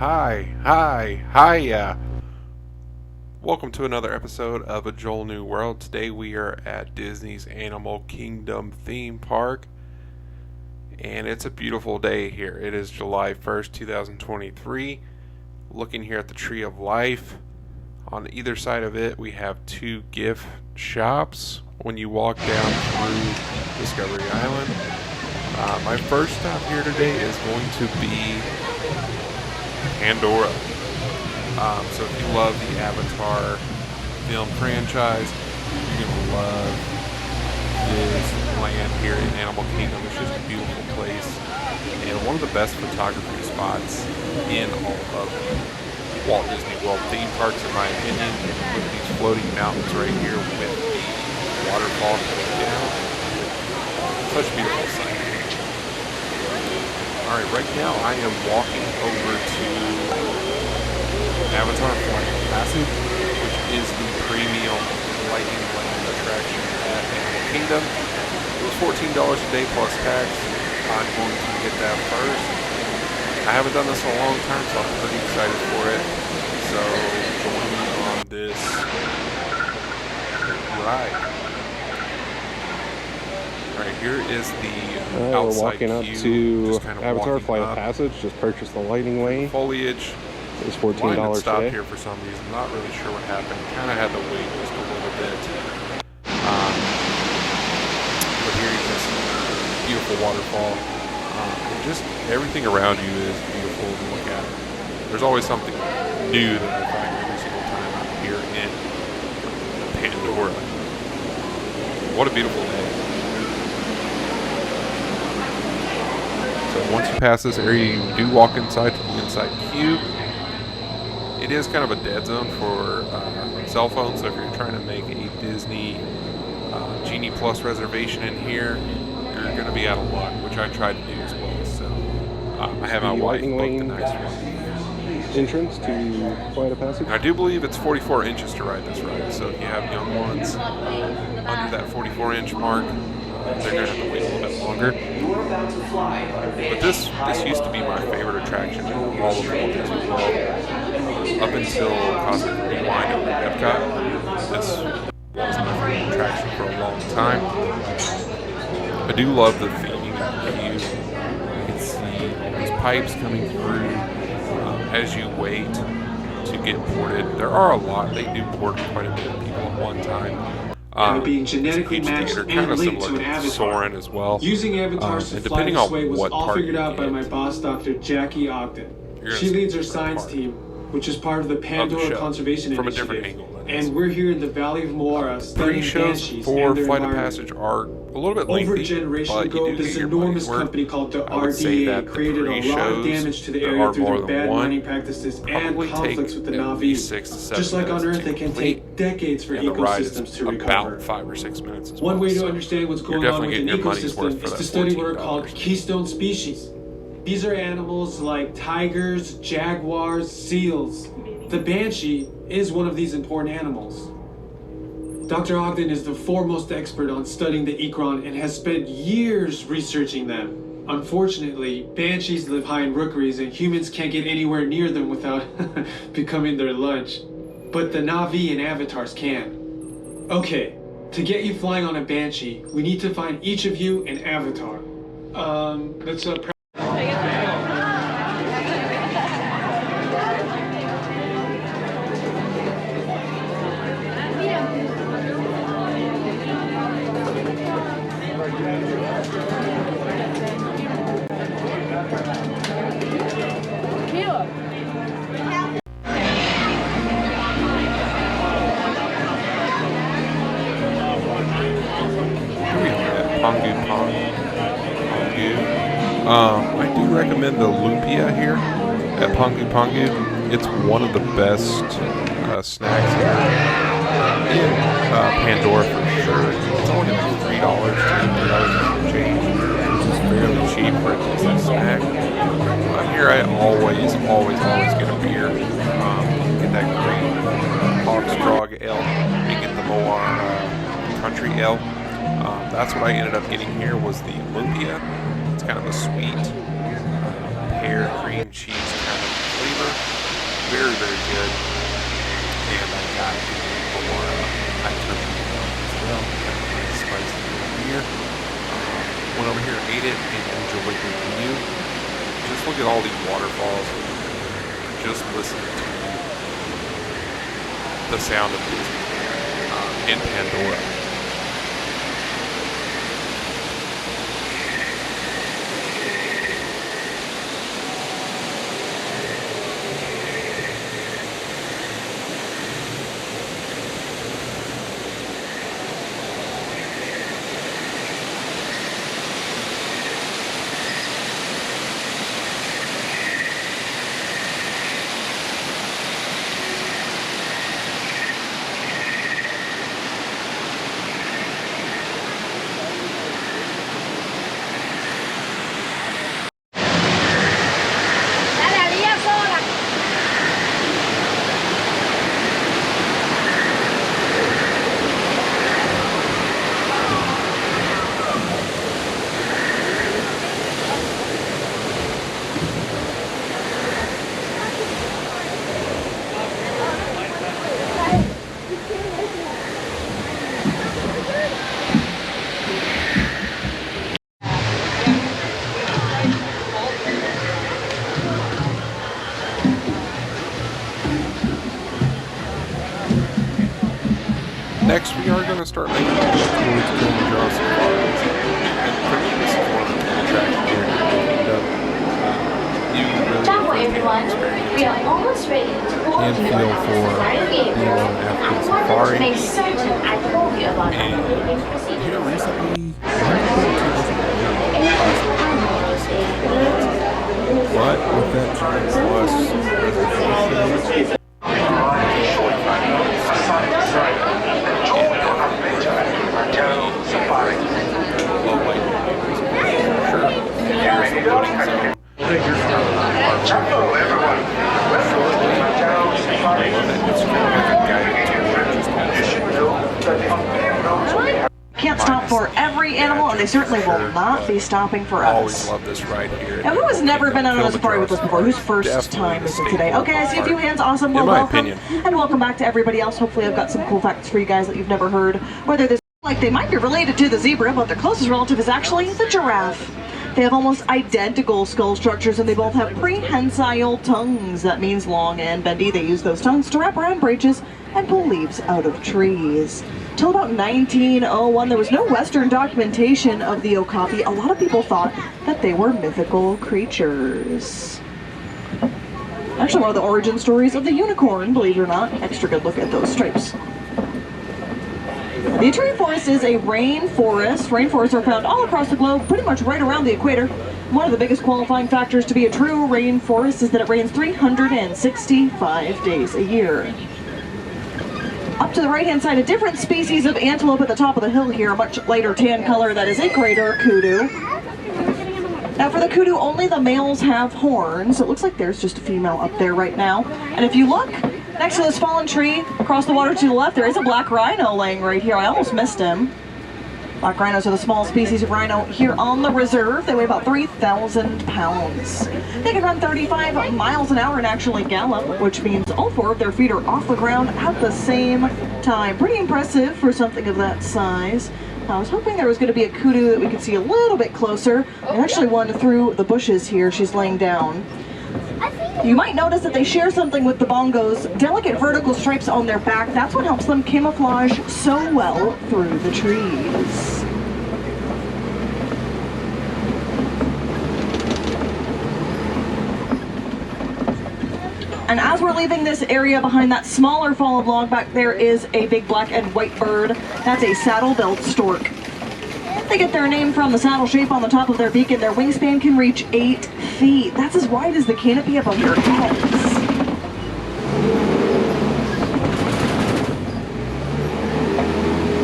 Hiya. Welcome to another episode of A Joel New World. Today we are at Disney's Animal Kingdom theme park, and it's a beautiful day here. It is July 1st, 2023. Looking here at the Tree of Life. On either side of it, we have two gift shops when you walk down through Discovery Island. My first stop here today is going to be Pandora. So if you love the Avatar film franchise, you're going to love this land here in Animal Kingdom. It's just a beautiful place and one of the best photography spots in all of Walt Disney World theme parks, in my opinion. With these floating mountains right here with the waterfall coming down. Such a beautiful sight. Alright, right now I am walking over to Avatar Flight of Passage, which is the premium Lightning Lane attraction at Animal Kingdom. It was $14 a day plus tax. I'm going to get that first. I haven't done this in a long time, so I'm pretty excited for it. So join me on this ride. Alright, here is the outside we're walking up queue, to Avatar Flight of Passage. Just purchased the Lightning Lane. Foliage. It's $14 Line today. stopped here for some reason. Not really sure what happened. Kind of had to wait just a little bit. But here you can see a beautiful waterfall. And just everything around you is beautiful to look at. There's always something new that I find every single time I'm here in Pandora. What a beautiful day. So once you pass this area, you do walk inside to the inside queue. It is kind of a dead zone for cell phones, so if you're trying to make a Disney Genie Plus reservation in here, you're going to be out of luck, which I tried to do as well. So I have my wife book the next one. Entrance to Flight of Passage. I do believe it's 44 inches to ride this ride, so if you have young ones under that 44-inch mark, they're going to have to wait a little bit longer. But this used to be my favorite attraction in all of Walt Disney World. Up until Cosmic Rewind over at Epcot, this was my favorite attraction for a long time. I do love the theming of the queue. You can see all these pipes coming through as you wait to get boarded. There are a lot. They do board quite a bit of people at one time. Being genetically matched and linked to an avatar. Soarin' as well. Using avatars to fly this way was all figured out by my boss, Dr. Jackie Ogden. She leads our science team, which is part of the Pandora Conservation from Initiative. A different angle. And we're here in the Valley of Moara studying banshees for and their Flight of environment. Passage are a little bit lengthy, Over a generation but ago, you do this get your enormous money's worth. company called the I would say that RDA the created a lot of damage to the area through their bad mining practices and conflicts with the Na'vi. Just like on Earth, it can take decades for ecosystems to recover. About 5 or 6 minutes. One way to understand what's going on with an ecosystem is to study what are called keystone species. These are animals like tigers, jaguars, seals. The banshee is one of these important animals. Dr. Ogden is the foremost expert on studying the Ikron and has spent years researching them. Unfortunately, banshees live high in rookeries and humans can't get anywhere near them without becoming their lunch. But the Na'vi and avatars can. Okay, to get you flying on a banshee, we need to find each of you an avatar. Let's Pongu Pongu. I do recommend the lumpia here at Pongu Pongu. It's one of the best snacks here in Pandora for sure. It's only like $3 to $3 change, which is fairly cheap for a decent snack. Here I always get a beer. Get that great Hogstrog Ale. You get the Moana Country Ale. That's what I ended up getting here was the lumpia. It's kind of a sweet pear cream cheese kind of flavor. Lightsaber. Very, very good. And I got more turkey as well. Got a nice spicy here. Went over here, ate it, and enjoyed the view. Just look at all these waterfalls. Just listen to the sound of Disney in Pandora. Next, we are going to start making towards Kilimanjaro Safari Ride. And for me, this is one of the attractions here in Kingdom. You really Ciao everyone, we are almost ready to go can to feel for being on an I African wanted to safari. make certain I told you about And the moving procedure. here recently, but with that time plus reservation, 45 minutes. Low light views, sure. Here's the loading zone. Hello, everyone. Welcome to Kilimanjaro Safari Ride. Can't stop for every animal, and they certainly will not be stopping for Always us. love this ride here. Now, who has never been on a safari with us before? Whose first time is it today? Okay, I see a few hands. Awesome. Well, In my welcome. opinion. And welcome back to everybody else. Hopefully, I've got some cool facts for you guys that you've never heard. Whether this like they might be related to the zebra, but their closest relative is actually the giraffe. They have almost identical skull structures, and they both have prehensile tongues. That means long and bendy. They use those tongues to wrap around branches and pull leaves out of trees. Till about 1901, there was no Western documentation of the okapi. A lot of people thought that they were mythical creatures. Actually, one of the origin stories of the unicorn, believe it or not. Extra good look at those stripes. The tree forest is a rainforest. Rainforests are found all across the globe, pretty much right around the equator. One of the biggest qualifying factors to be a true rainforest is that it rains 365 days a year. Up to the right-hand side, a different species of antelope at the top of the hill here, a much lighter tan color. That is a greater kudu. Now for the kudu, only the males have horns. It looks like there's just a female up there right now. And if you look next to this fallen tree, across the water to the left, there is a black rhino laying right here. I almost missed him. Black rhinos are the small species of rhino here on the reserve. They weigh about 3,000 pounds. They can run 35 miles an hour and actually gallop, which means all four of their feet are off the ground at the same time. Pretty impressive for something of that size. I was hoping there was going to be a kudu that we could see a little bit closer. There's actually one through the bushes here. She's laying down. You might notice that they share something with the bongos, delicate vertical stripes on their back. That's what helps them camouflage so well through the trees. And as we're leaving this area behind that smaller fallen log back there is a big black and white bird. That's a saddle-billed stork. They get their name from the saddle shape on the top of their beak, and their wingspan can reach 8 feet. That's as wide as the canopy above their heads.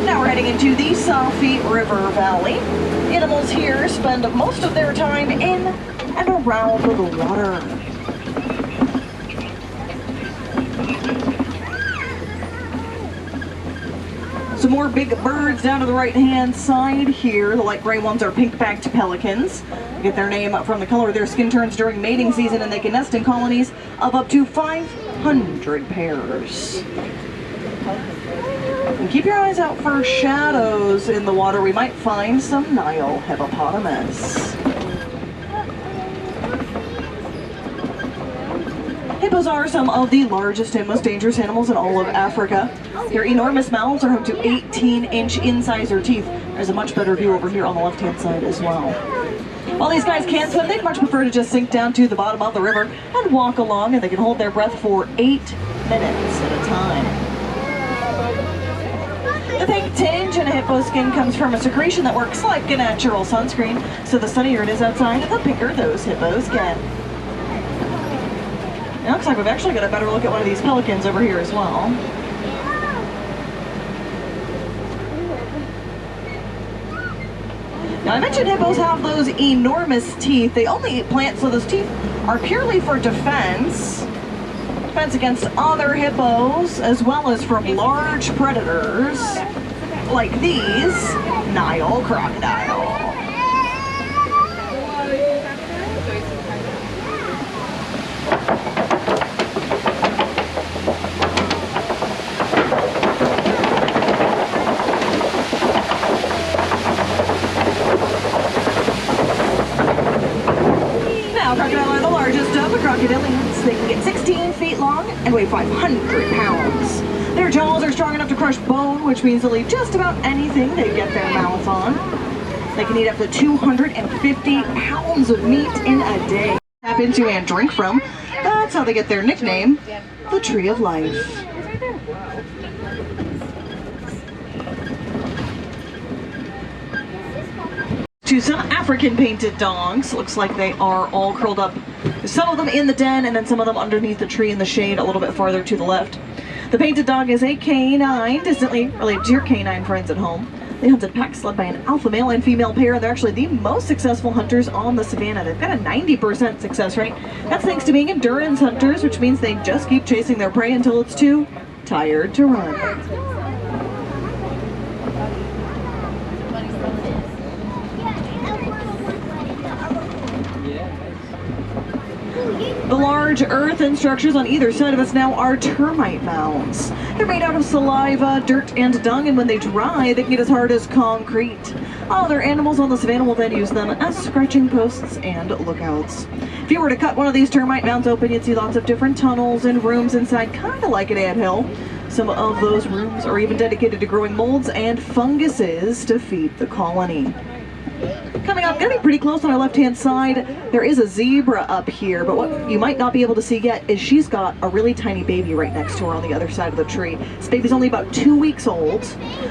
Now we're heading into the Safi River Valley. Animals here spend most of their time in and around the water. Some more big birds down to the right-hand side here. The light gray ones are pink-backed pelicans. They get their name from the color their skin turns during mating season, and they can nest in colonies of up to 500 pairs. And keep your eyes out for shadows in the water. We might find some Nile hippopotamus. Hippos are some of the largest and most dangerous animals in all of Africa. Their enormous mouths are home to 18-inch incisor teeth. There's a much better view over here on the left-hand side as well. While these guys can't swim, they'd much prefer to just sink down to the bottom of the river and walk along, and they can hold their breath for 8 minutes at a time. The pink tinge in a hippo skin comes from a secretion that works like a natural sunscreen, so the sunnier it is outside, the pinker those hippos get. It looks like we've actually got a better look at one of these pelicans over here as well. Now I mentioned hippos have those enormous teeth. They only eat plants, so those teeth are purely for defense. Defense against other hippos, as well as from large predators, like these Nile crocodile. Crocodile are the largest of the crocodilians. They can get 16 feet long and weigh 500 pounds. Their jaws are strong enough to crush bone, which means they'll eat just about anything they get their mouths on. They can eat up to 250 pounds of meat in a day. Tap into and drink from. That's how they get their nickname, the Tree of Life. To some African painted dogs. Looks like they are all curled up. Some of them in the den and then some of them underneath the tree in the shade a little bit farther to the left. The painted dog is a canine, distantly related to your canine friends at home. They hunted packs led by an alpha male and female pair. They're actually the most successful hunters on the savannah. They've got a 90% success rate. That's thanks to being endurance hunters, which means they just keep chasing their prey until it's too tired to run. The large earthen structures on either side of us now are termite mounds. They're made out of saliva, dirt, and dung, and when they dry, they can get as hard as concrete. Other animals on the savannah will then use them as scratching posts and lookouts. If you were to cut one of these termite mounds open, you'd see lots of different tunnels and rooms inside, kind of like an anthill. Some of those rooms are even dedicated to growing molds and funguses to feed the colony. Coming up, gonna be pretty close on our left-hand side, there is a zebra up here, but what you might not be able to see yet is she's got a really tiny baby right next to her on the other side of the tree. This baby's only about 2 weeks old.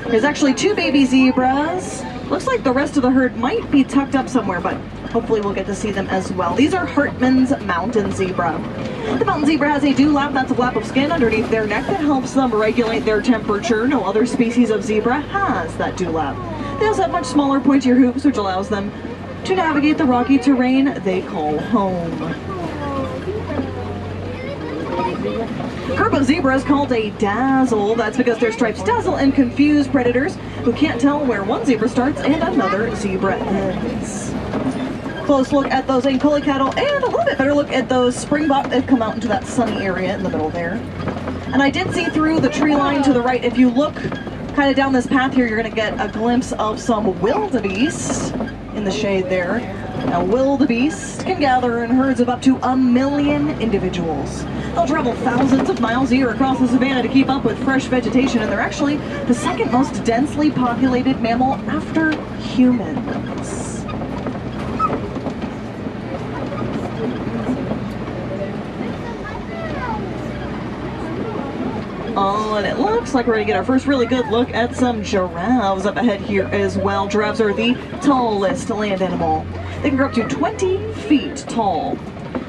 There's actually 2 baby zebras. Looks like the rest of the herd might be tucked up somewhere, but hopefully we'll get to see them as well. These are Hartman's mountain zebra. The mountain zebra has a dewlap, that's a flap of skin underneath their neck that helps them regulate their temperature. No other species of zebra has that dewlap. They also have much smaller, pointier hooves, which allows them to navigate the rocky terrain they call home. Group of zebras called a dazzle. That's because their stripes dazzle and confuse predators who can't tell where one zebra starts and another zebra ends. Close look at those Ankole cattle and a little bit better look at those springbok that come out into that sunny area in the middle there. And I did see through the tree line to the right. If you look kind of down this path here, you're going to get a glimpse of some wildebeest in the shade there. Now, wildebeest can gather in herds of up to 1 million individuals. They'll travel thousands of miles a year across the savannah to keep up with fresh vegetation, and they're actually the second most densely populated mammal after humans. Oh, and it looks like we're going to get our first really good look at some giraffes up ahead here as well. Giraffes are the tallest land animal. They can grow up to 20 feet tall.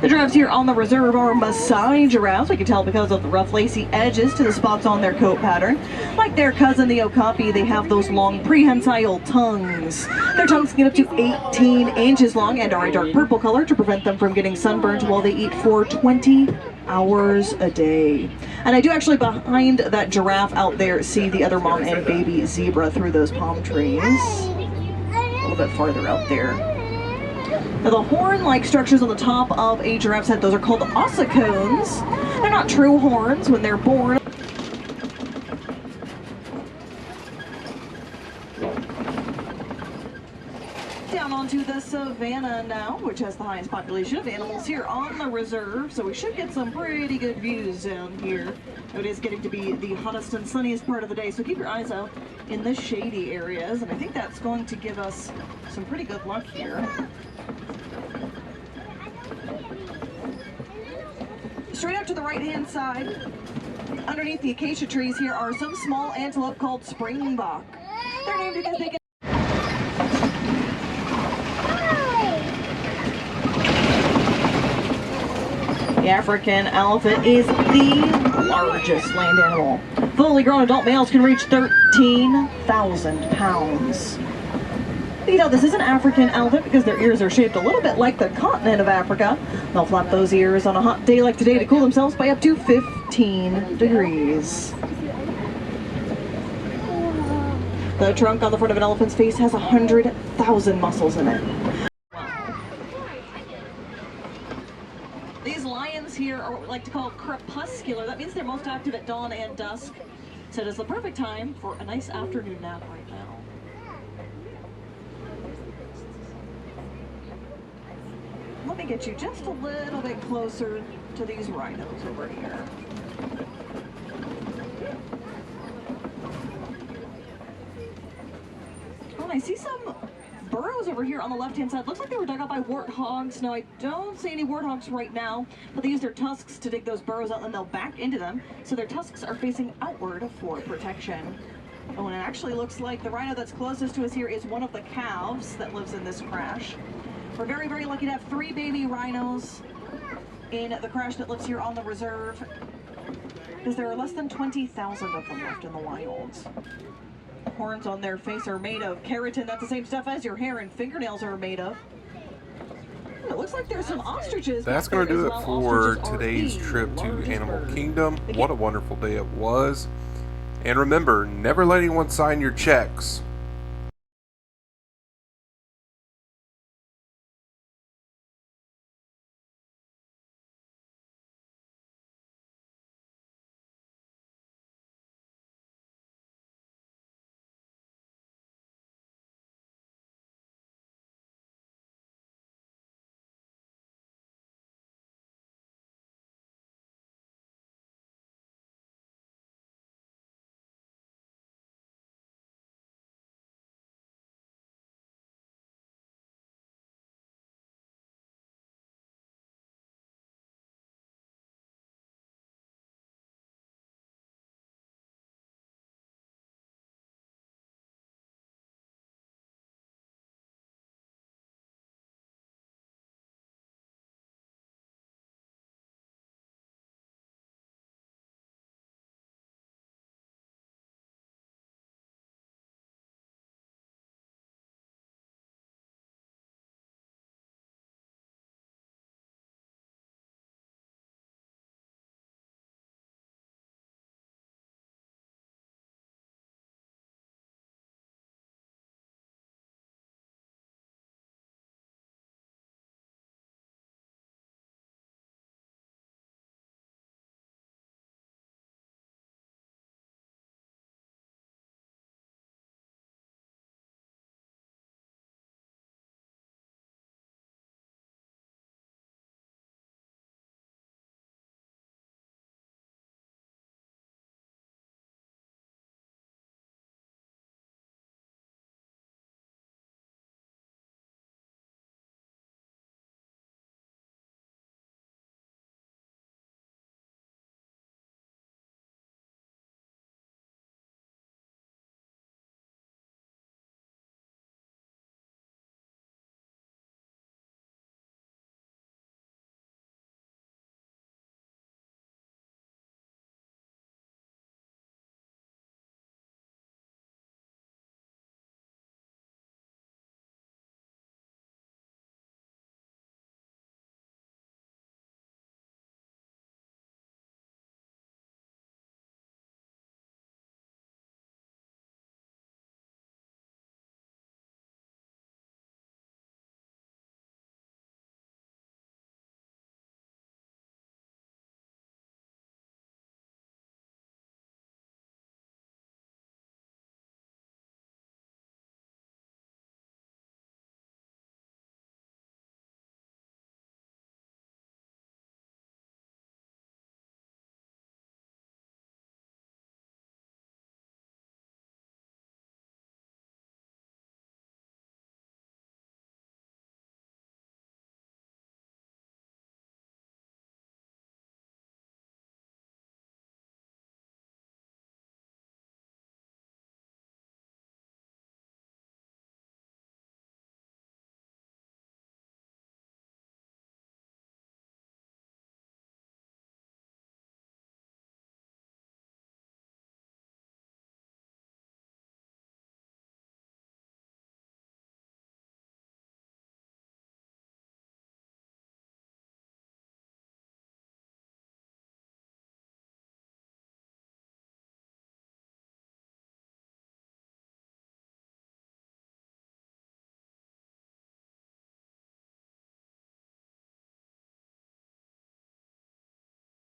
The giraffes here on the reserve are Maasai giraffes. We can tell because of the rough lacy edges to the spots on their coat pattern. Like their cousin the okapi, they have those long prehensile tongues. Their tongues get up to 18 inches long and are a dark purple color to prevent them from getting sunburned while they eat for 20 hours a day. And I do actually, behind that giraffe out there, see the other mom and baby zebra through those palm trees. A little bit farther out there. Now the horn-like structures on the top of a giraffe's head, those are called ossicones. They're not true horns when they're born. Down onto the savannah now, which has the highest population of animals here on the reserve, so we should get some pretty good views down here. It is getting to be the hottest and sunniest part of the day, so keep your eyes out in the shady areas, and I think that's going to give us some pretty good luck here. Straight out to the right-hand side, underneath the acacia trees here are some small antelope called springbok. They're named because they can... The African elephant is the largest land animal. Fully grown adult males can reach 13,000 pounds. You know, this is an African elephant because their ears are shaped a little bit like the continent of Africa. They'll flap those ears on a hot day like today to cool themselves by up to 15 degrees. The trunk on the front of an elephant's face has 100,000 muscles in it. These lions here are what we like to call crepuscular. That means they're most active at dawn and dusk. So it is the perfect time for a nice afternoon nap right now. Let me get you just a little bit closer to these rhinos over here. Oh, and I see some burrows over here on the left-hand side. Looks like they were dug out by warthogs. Now, I don't see any warthogs right now, but they use their tusks to dig those burrows out, and they'll back into them, so their tusks are facing outward for protection. Oh, and it actually looks like the rhino that's closest to us here is one of the calves that lives in this crash. We're very, very lucky to have 3 baby rhinos in the crash that lives here on the reserve, because there are less than 20,000 of them left in the wild. Horns on their face are made of keratin. That's the same stuff as your hair and fingernails are made of. It looks like there's some ostriches. That's going to do it for today's trip to Animal Kingdom. What a wonderful day it was. And remember, never let anyone sign your checks.